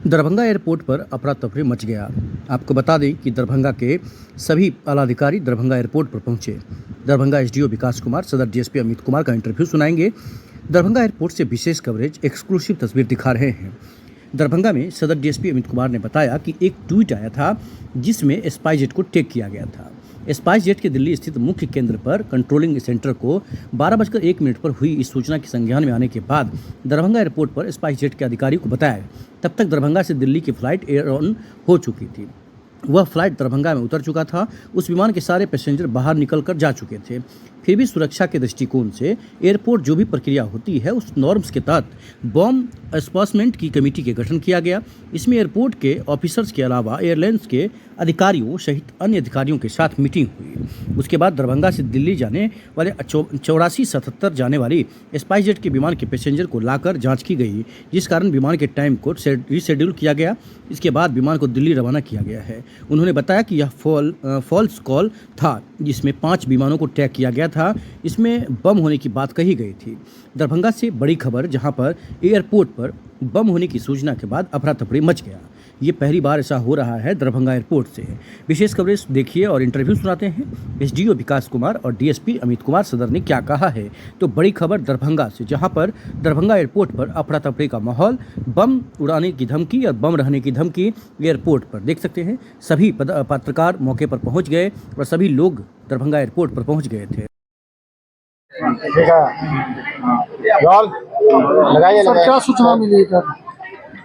Darbhanga airport पर अफरा तफरी मच गया। आपको बता दें कि दरभंगा के सभी आलाधिकारी दरभंगा एयरपोर्ट पर पहुंचे। दरभंगा एसडीओ विकास कुमार, सदर डीएसपी अमित कुमार का इंटरव्यू सुनाएंगे। दरभंगा एयरपोर्ट से विशेष कवरेज, एक्सक्लूसिव तस्वीर दिखा रहे हैं। दरभंगा में सदर डीएसपी अमित कुमार ने बताया कि एक ट्वीट आया था जिसमें स्पाइसजेट को टैग किया गया था। स्पाइसजेट के दिल्ली स्थित मुख्य केंद्र पर कंट्रोलिंग सेंटर को 12:01 पर हुई इस सूचना के संज्ञान में आने के बाद दरभंगा एयरपोर्ट पर स्पाइसजेट के अधिकारी को बताया। तब तक दरभंगा से दिल्ली की फ्लाइट एयर ऑन हो चुकी थी। वह फ्लाइट दरभंगा में उतर चुका था। उस विमान के सारे पैसेंजर बाहर निकलकर जा चुके थे। फिर भी सुरक्षा के दृष्टिकोण से एयरपोर्ट जो भी प्रक्रिया होती है उस नॉर्म्स के तहत बॉम्ब एस्पासमेंट की कमेटी के गठन किया गया। इसमें एयरपोर्ट के ऑफिसर्स के अलावा एयरलाइंस के अधिकारियों सहित अन्य अधिकारियों के साथ मीटिंग हुई। उसके बाद दरभंगा से दिल्ली जाने वाले 8477 जाने वाली स्पाइसजेट के विमान के पैसेंजर को लाकर जांच की गई, जिस कारण विमान के टाइम को रीशेड्यूल किया गया। इसके बाद विमान को दिल्ली रवाना किया गया है। उन्होंने बताया कि यह फॉल्स कॉल था जिसमें 5 विमानों को टैग किया गया था। इसमें बम होने की बात कही गई थी। दरभंगा से बड़ी खबर, जहां पर एयरपोर्ट पर बम होने की सूचना के बाद अफरा तफरी मच गया। ये पहली बार ऐसा हो रहा है दरभंगा एयरपोर्ट से। विशेष कवरेज देखिए और इंटरव्यू सुनाते हैं एसडीओ विकास कुमार और डीएसपी अमित कुमार सदर ने क्या कहा है। तो बड़ी खबर दरभंगा से, जहां पर दरभंगा एयरपोर्ट पर अफरा तफरी का माहौल, बम उड़ाने की धमकी और बम रहने की धमकी एयरपोर्ट पर देख सकते हैं। सभी पत्रकार मौके पर पहुंच गए और सभी लोग दरभंगा एयरपोर्ट पर पहुंच गए थे। क्या सूचना मिली था?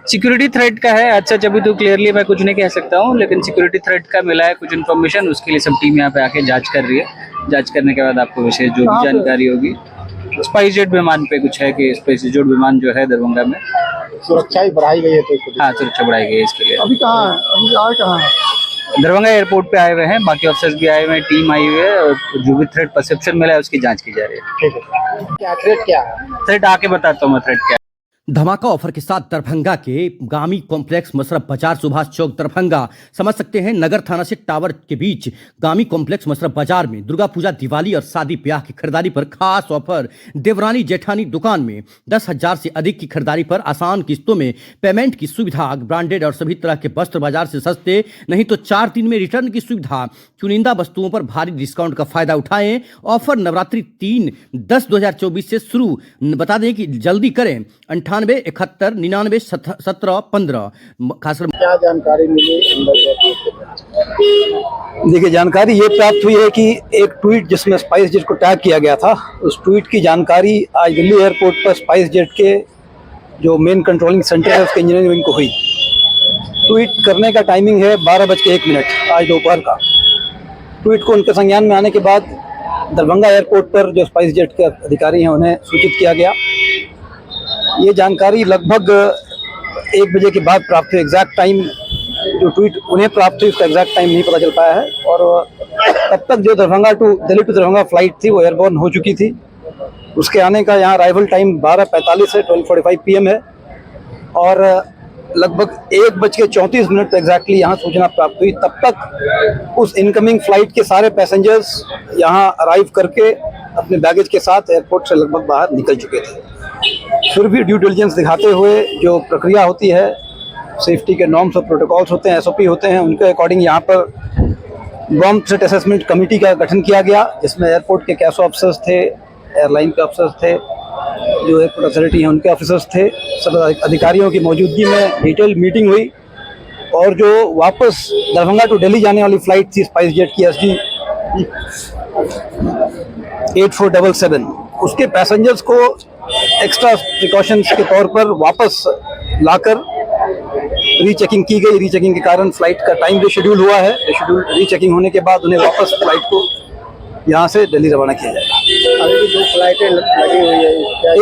सिक्योरिटी थ्रेट का है। अच्छा, अभी तो क्लियरली मैं कुछ नहीं कह सकता हूँ, लेकिन सिक्योरिटी थ्रेट का मिला है कुछ इन्फॉर्मेशन। उसके लिए सब टीम यहाँ पे आके जांच कर रही है। जांच करने के बाद आपको विशेष जो भी जानकारी होगी। स्पाइसजेट विमान पे कुछ है कि स्पाइसजेट विमान जो है दरभंगा में सुरक्षा ही बढ़ाई गई है तो हाँ, सुरक्षा बढ़ाई गई है इसके लिए। अभी कहाँ है? अभी आए कहाँ है? दरभंगा एयरपोर्ट पे आए हुए हैं, बाकी ऑफिसर्स भी आए हुए हैं, टीम आई हुई है और जो भी थ्रेट परसेप्शन मिला है उसकी जांच की जा रही है। ठीक है, क्या थ्रेट क्या है? थ्रेट आके बताता हूँ मैं थ्रेट क्या है। धमाका ऑफर के साथ दरभंगा के गामी कॉम्प्लेक्स मशरफ बाजार, सुभाष चौक, दरभंगा। समझ सकते हैं नगर थाना से टावर के बीच गामी कॉम्प्लेक्स मशरफ बाजार में दुर्गा पूजा, दिवाली और शादी ब्याह की खरीदारी पर खास ऑफर। देवरानी जेठानी दुकान में 10,000 से अधिक की खरीदारी पर आसान किस्तों में पेमेंट की सुविधा। ब्रांडेड और सभी तरह के वस्त्र बाजार से सस्ते, नहीं तो 4 दिन में रिटर्न की सुविधा। चुनिंदा वस्तुओं पर भारी डिस्काउंट का फायदा उठाएं। ऑफर नवरात्रि 3/10/2024 से शुरू। बता दें कि जल्दी करें 98 71 99 17 15। खासकर क्या जानकारी मिली? देखिए, जानकारी ये प्राप्त हुई है कि एक ट्वीट जिसमें स्पाइसजेट को टैग किया गया था, उस ट्वीट की जानकारी आज दिल्ली एयरपोर्ट पर स्पाइसजेट के जो मेन कंट्रोलिंग सेंटर है उसके इंजीनियरिंग विंग को हुई। ट्वीट करने का टाइमिंग है 12:01 आज दोपहर का। ट्वीट को उनके संज्ञान में आने के बाद दरभंगा एयरपोर्ट पर जो स्पाइसजेट के अधिकारी हैं उन्हें सूचित किया गया। ये जानकारी लगभग 1 बजे के बाद प्राप्त हुई। एग्जैक्ट टाइम जो ट्वीट उन्हें प्राप्त हुई उसका एग्जैक्ट टाइम नहीं पता चल पाया है। और तब तक जो दिल्ली टू दरभंगा फ्लाइट थी वो एयरबोर्न हो चुकी थी। उसके आने का यहाँ अराइवल टाइम 12:45 है, 12:45 PM है। और लगभग 1:34 पर एग्जैक्टली यहाँ सूचना प्राप्त हुई। तब तक उस इनकमिंग फ्लाइट के सारे पैसेंजर्स यहाँ अराइव करके अपने बैगेज के साथ एयरपोर्ट से लगभग बाहर निकल चुके थे। फिर भी ड्यू डिलिजेंस दिखाते हुए जो प्रक्रिया होती है, सेफ्टी के नॉर्म्स और प्रोटोकॉल्स होते हैं, SOP होते हैं, उनके अकॉर्डिंग यहाँ पर बॉम्ब थ्रेट असेसमेंट कमेटी का गठन किया गया, जिसमें एयरपोर्ट के कैश ऑफिसर्स थे, एयरलाइन के ऑफिसर्स थे, जो एयरपोर्ट अथॉरिटी है उनके ऑफिसर्स थे। सब अधिकारियों की मौजूदगी में डिटेल मीटिंग हुई। और जो वापस दरभंगा टू दिल्ली जाने वाली फ्लाइट थी स्पाइसजेट की SG 8477, उसके पैसेंजर्स को एक्स्ट्रा प्रिकॉशंस के तौर पर वापस लाकर रीचेकिंग की गई। रीचेकिंग के कारण फ्लाइट का टाइम रिशेड्यूल हुआ है। रीचेकिंग होने के बाद उन्हें वापस फ्लाइट को यहाँ से दिल्ली रवाना किया जाएगा। अभी 2 फ्लाइटें लगी हुई है।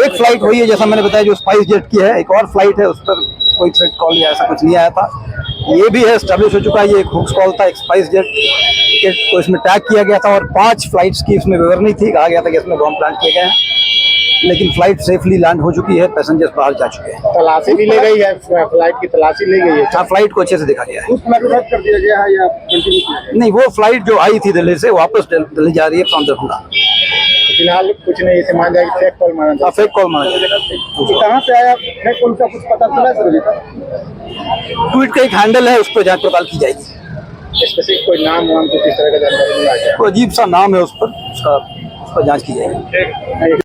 एक फ्लाइट हुई है जैसा मैंने बताया जो स्पाइसजेट की है। एक और फ्लाइट है, उस पर कोई थ्रेट कॉल या ऐसा कुछ नहीं आया था। ये भी है एस्टेब्लिश हो चुका है, ये एक हुक्स कॉल था। एक स्पाइसजेट को इसमें टैग किया गया था और 5 फ्लाइट्स की इसमें विवरणी थी। कहा गया था कि इसमें बॉम्ब प्लांट किए गए हैं, लेकिन फ्लाइट सेफली लैंड हो चुकी है, पैसेंजर्स बाहर जा चुके हैं। तलाशी भी ले गई है, फ्लाइट की तलाशी ली गई है। हाँ, फ्लाइट को अच्छे से देखा गया है। कर दिया गया है या कंटिन्यू किया गया? नहीं, वो फ्लाइट जो आई थी दिल्ली से वापस दिल्ली जा रही है फ्रॉम दरभंगा। फिलहाल कुछ नहीं, इसे मान जाएगी फेक कॉल माना जाए। फेक कॉल माना जाए। कहाँ से आया फेक कॉल का कुछ पता चला सर? ट्वीट का एक हैंडल है, उस पर जांच पड़ताल की जाएगी। स्पेसिफिक कोई नाम वाम कुछ इस तरह का जानकारी मिला है क्या? तो अजीब सा नाम है उस पर, उस पर जांच की जाएगी। ठीक।